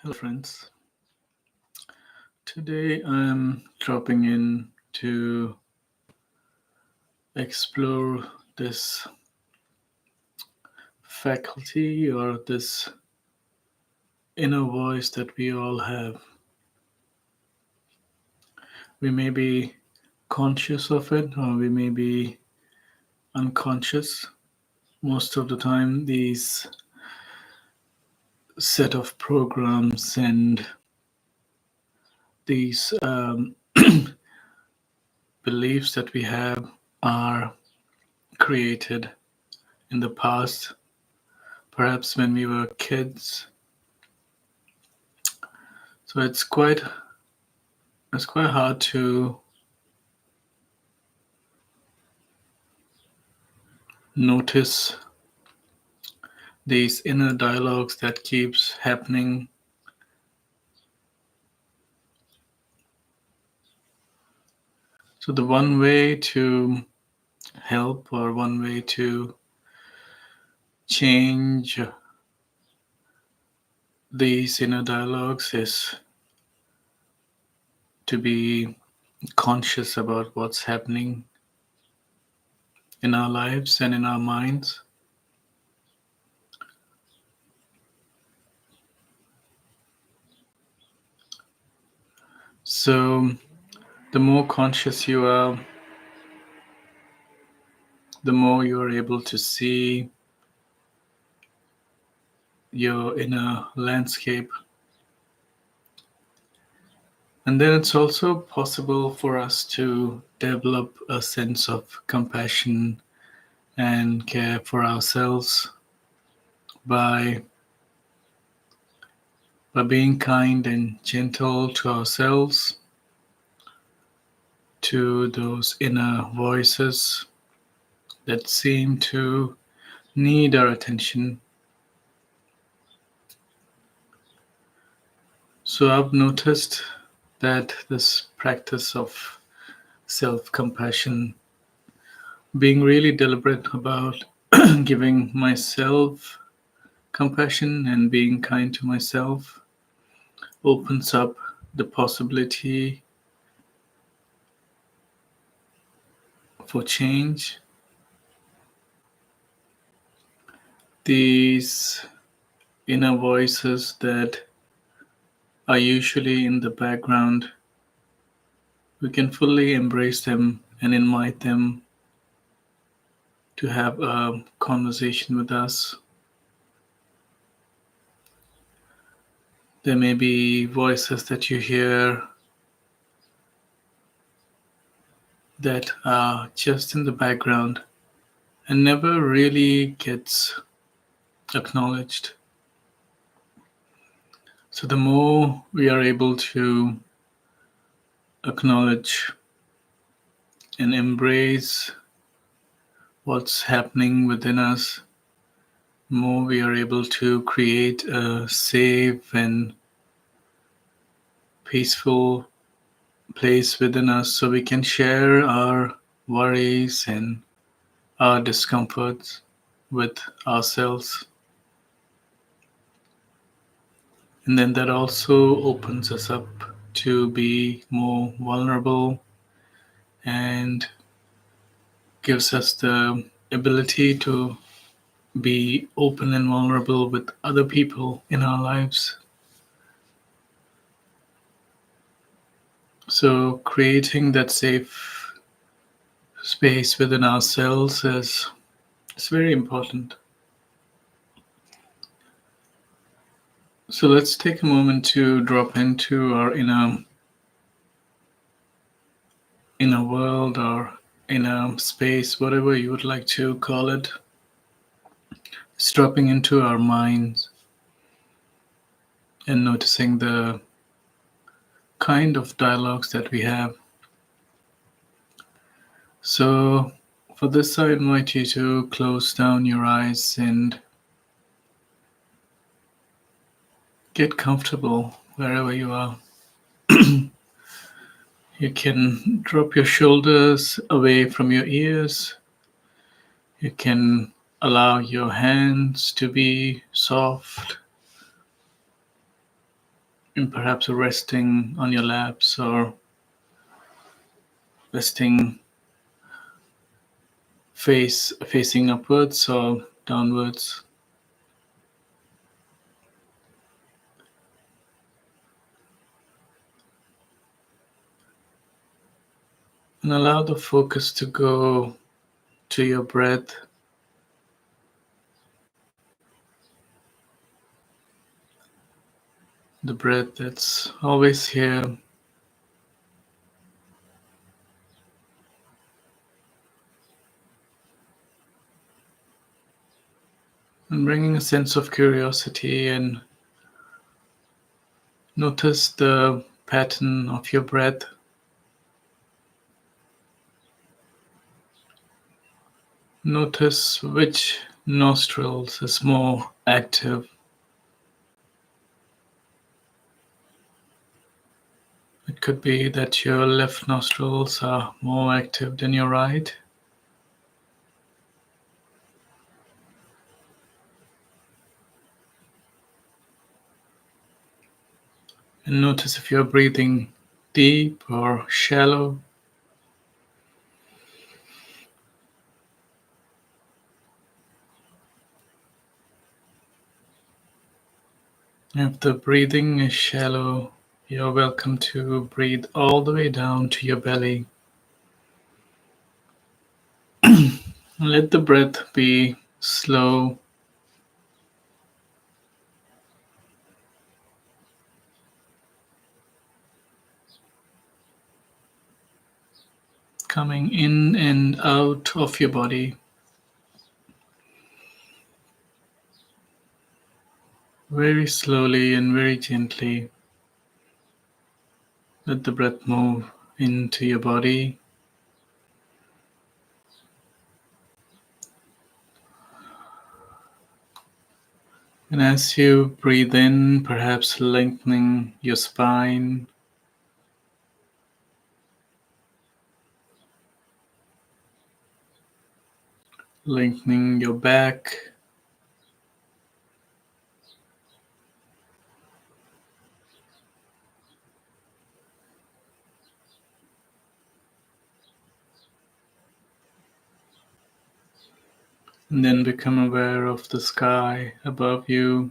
Hello, friends. Today I'm dropping in to explore this faculty or this inner voice that we all have. We may be conscious of it or we may be unconscious. Most of the time, these set of programs and these beliefs that we have are created in the past, perhaps when we were kids. So it's quite hard to notice these inner dialogues that keeps happening. So the one way to help or one way to change these inner dialogues is to be conscious about what's happening in our lives and in our minds. So the more conscious you are, the more you are able to see your inner landscape. And then it's also possible for us to develop a sense of compassion and care for ourselves by being kind and gentle to ourselves, to those inner voices that seem to need our attention. So I've noticed that this practice of self-compassion, being really deliberate about giving myself compassion and being kind to myself, opens up the possibility for change. These inner voices that are usually in the background, we can fully embrace them and invite them to have a conversation with us. There may be voices that you hear that are just in the background and never really gets acknowledged. So the more we are able to acknowledge and embrace what's happening within us, the more we are able to create a safe and peaceful place within us so we can share our worries and our discomforts with ourselves. And then that also opens us up to be more vulnerable and gives us the ability to be open and vulnerable with other people in our lives. So creating that safe space within ourselves is very important. So let's take a moment to drop into our inner world or inner space, whatever you would like to call it. It's dropping into our minds and noticing the kind of dialogues that we have. So for this, I invite you to close down your eyes and get comfortable wherever you are. You can drop your shoulders away from your ears. You can allow your hands to be soft. and perhaps resting on your laps or resting facing upwards or downwards. And allow the focus to go to your breath. The breath that's always here, and bringing a sense of curiosity and notice the pattern of your breath. Notice which nostrils is more active. It could be that your left nostrils are more active than your right. And notice if you're breathing deep or shallow. If the breathing is shallow, you're welcome to breathe all the way down to your belly. Let the breath be slow, coming in and out of your body. Very slowly and very gently. Let the breath move into your body. And as you breathe in, perhaps lengthening your spine, lengthening your back, and then become aware of the sky above you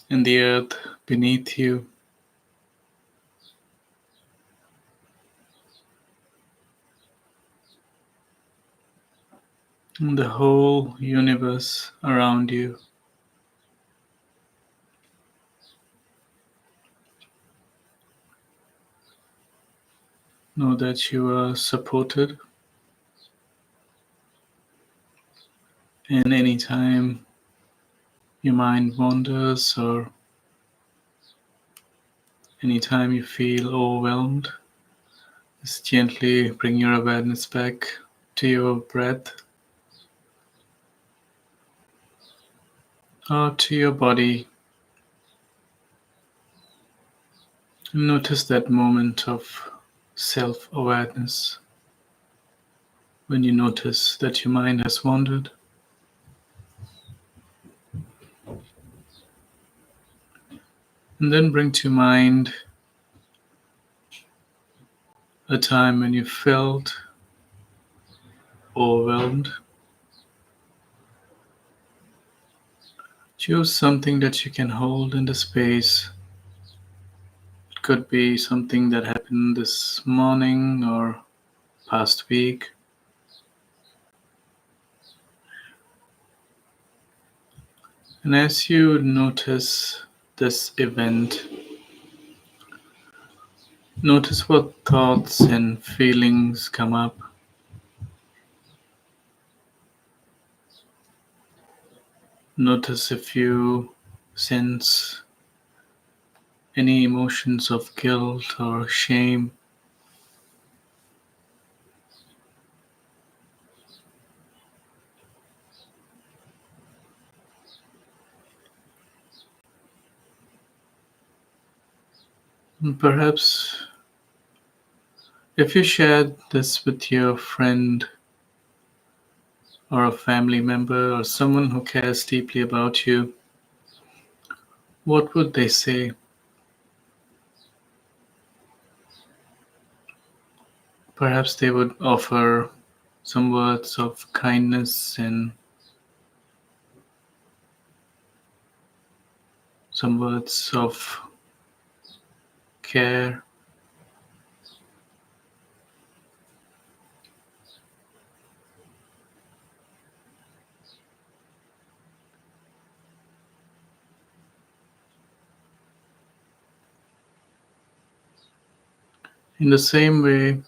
and the earth beneath you, and the whole universe around you. Know that you are supported, and anytime your mind wanders or anytime you feel overwhelmed, just gently bring your awareness back to your breath or to your body. Notice that moment of self-awareness when you notice that your mind has wandered. And then bring to mind a time when you felt overwhelmed. Choose something that you can hold in the space. It could be something that happened this morning or past week. And as you notice this event, notice what thoughts and feelings come up. Notice if you sense any emotions of guilt or shame. And perhaps if you shared this with your friend or a family member or someone who cares deeply about you, what would they say? Perhaps they would offer some words of kindness and some words of care. In the same way,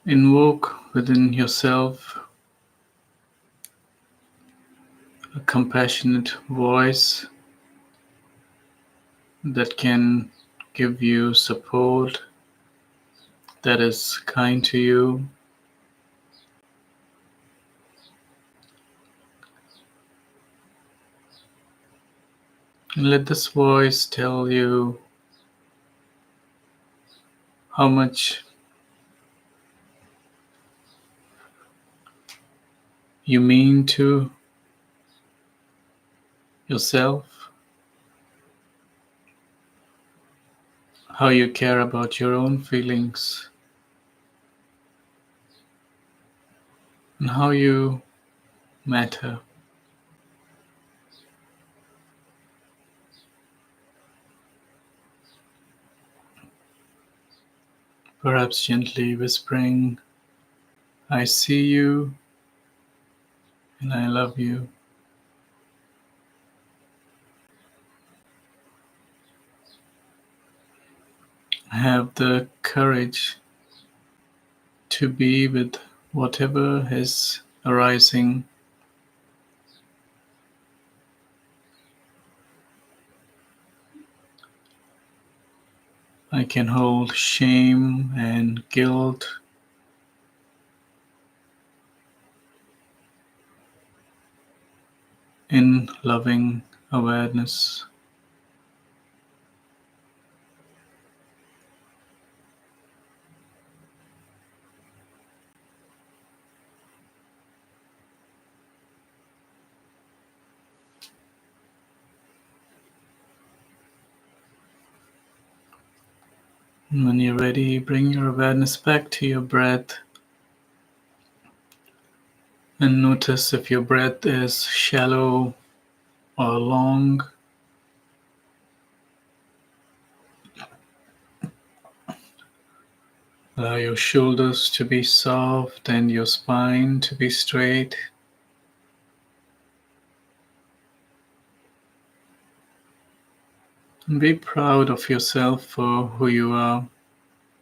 invoke within yourself a compassionate voice that can give you support, that is kind to you. And let this voice tell you how much you mean to yourself, how you care about your own feelings, and how you matter. Perhaps gently whispering, I see you and I love you. Have the courage to be with whatever is arising. I can hold shame and guilt in loving awareness. And when you're ready, bring your awareness back to your breath and notice if your breath is shallow or long. Allow your shoulders to be soft and your spine to be straight. And be proud of yourself for who you are.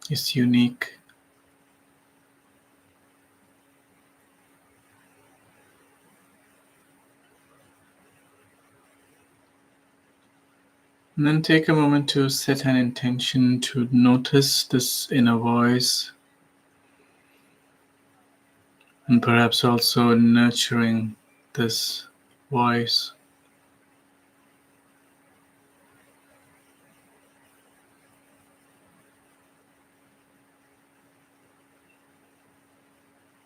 It's unique. And then take a moment to set an intention to notice this inner voice and perhaps also nurturing this voice.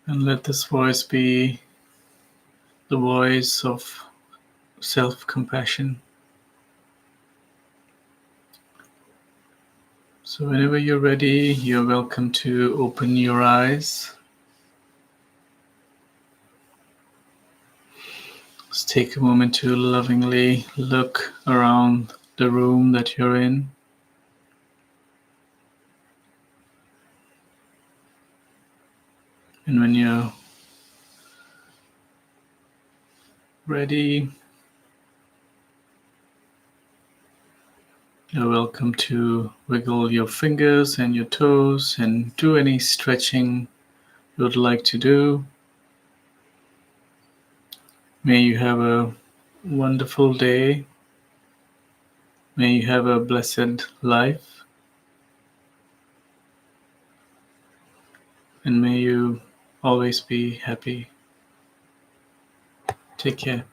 And let this voice be the voice of self-compassion. So whenever you're ready, you're welcome to open your eyes. Just take a moment to lovingly look around the room that you're in. And when you're ready, you're welcome to wiggle your fingers and your toes and do any stretching you would like to do. May you have a wonderful day. May you have a blessed life. And may you always be happy. Take care.